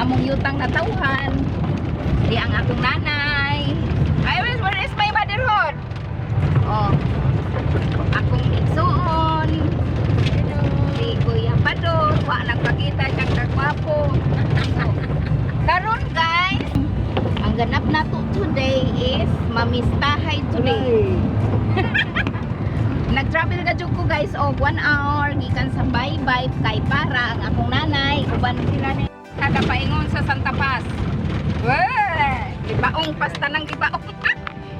among yutang natauhan. Di ang akong nanay. Ay, where is my motherhood? Oh. Akong igsoon. Si Kuya Pador. Wa nagpakita siyang kagwapo. So, karon guys, ang ganap nato today is mamistahay today. Nag-travel ka jud ko guys og 1 hour gikan sa Baybay kay para ang akong nanay uban sila ni kada paingon sa Santa Paz. Weh, gibaong pasta nang gibaong.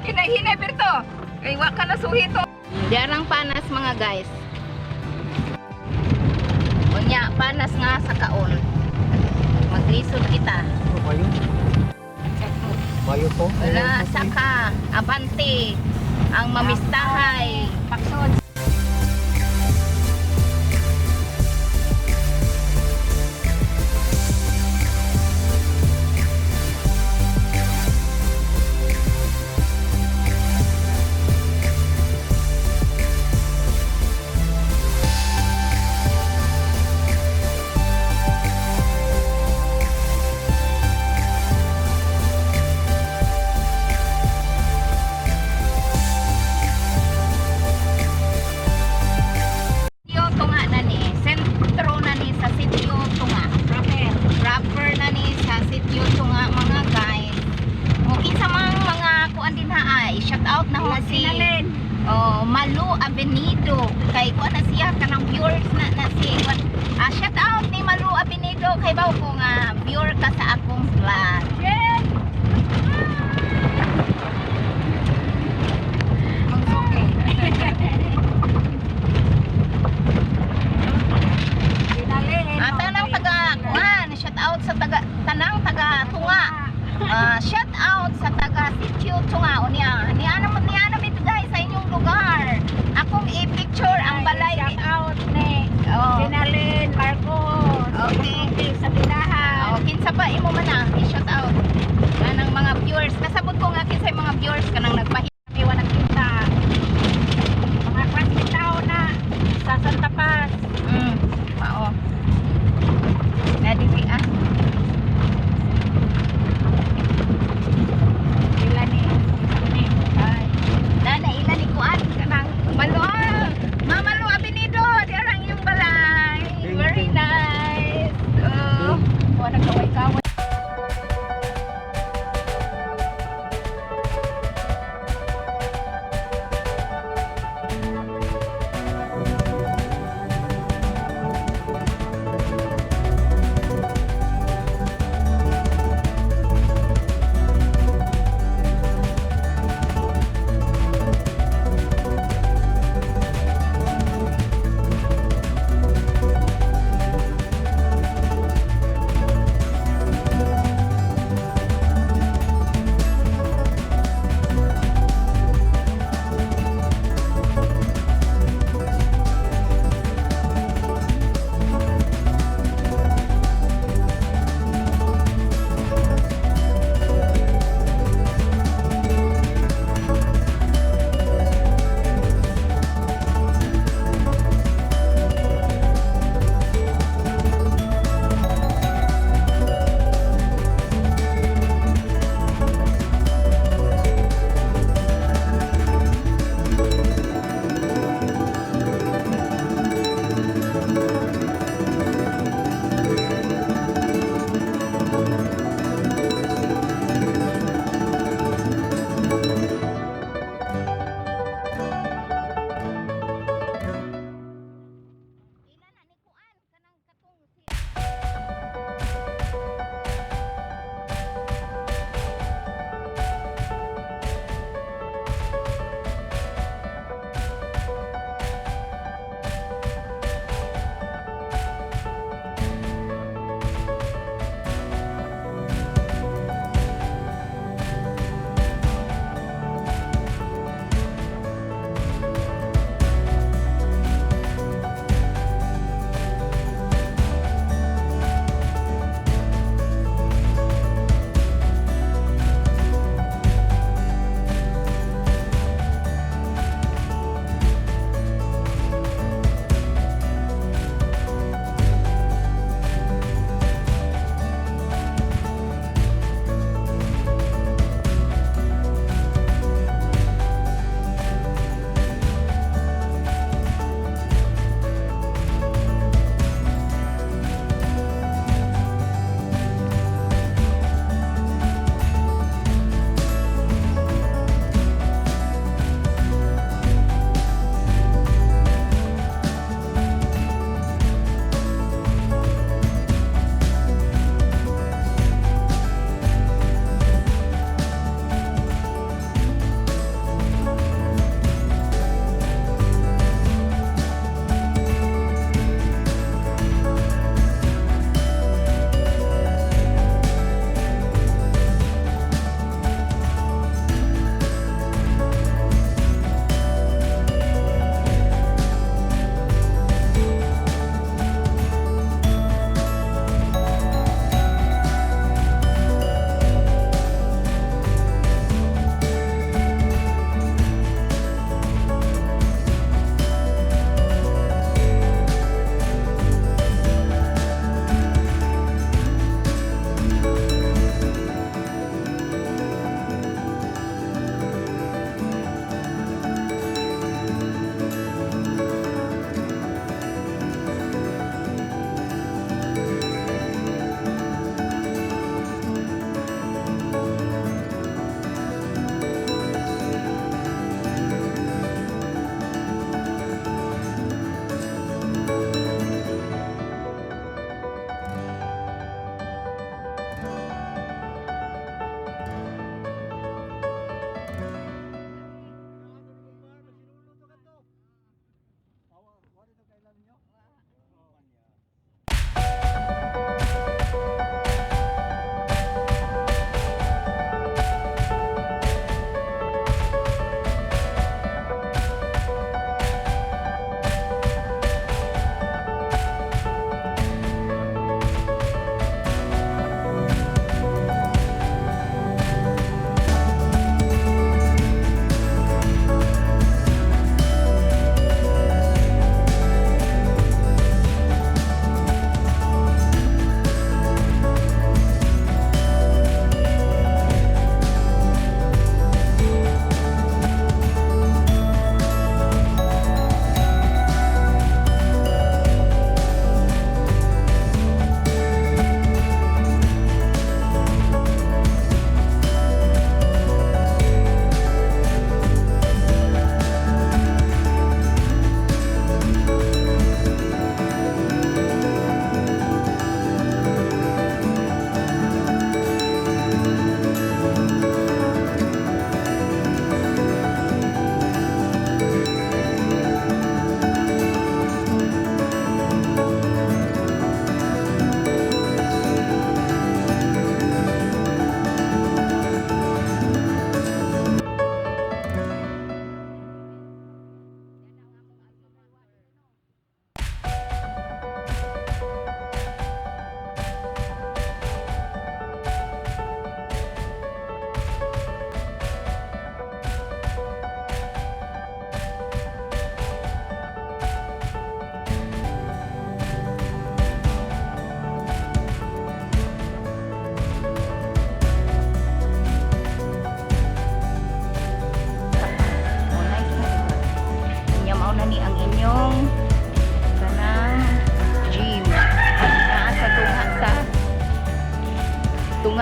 Hinay-hinay birto. Kay wa ka na suhito. Diarang panas mga guys. Unya panas nga sa kaon. Maglisod kita. Bayo po. Wala, saka, abante, ang mamistahay. Paksod. Malu Avenido kay ko na siya kanang viewers na si shout out ni Malu Avenido kay bawo ko nga viewer ka sa akong vlog. Yes. Tanang taga kuan, shout out sa tanang taga Tunga. Shout out sa taga Sitio Tunga unya. Niya naman guys sa inyong lugar. Akong i-picture ang balay. Shout out ni Dinalin Marcos. Okay. Sa Tinahan. Kinsa pa imo man na i-shout out kanang mga viewers. Kasabot ko nga kinsa mga viewers kanang nagpahimi wa nagkita. Mga classmate tao na sa Santa Paz. Mao. Na dili Mama Lu Avenido, diarang yung balay. Very nice. Nagkaway-kaway.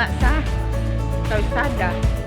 tunga sa kalsada.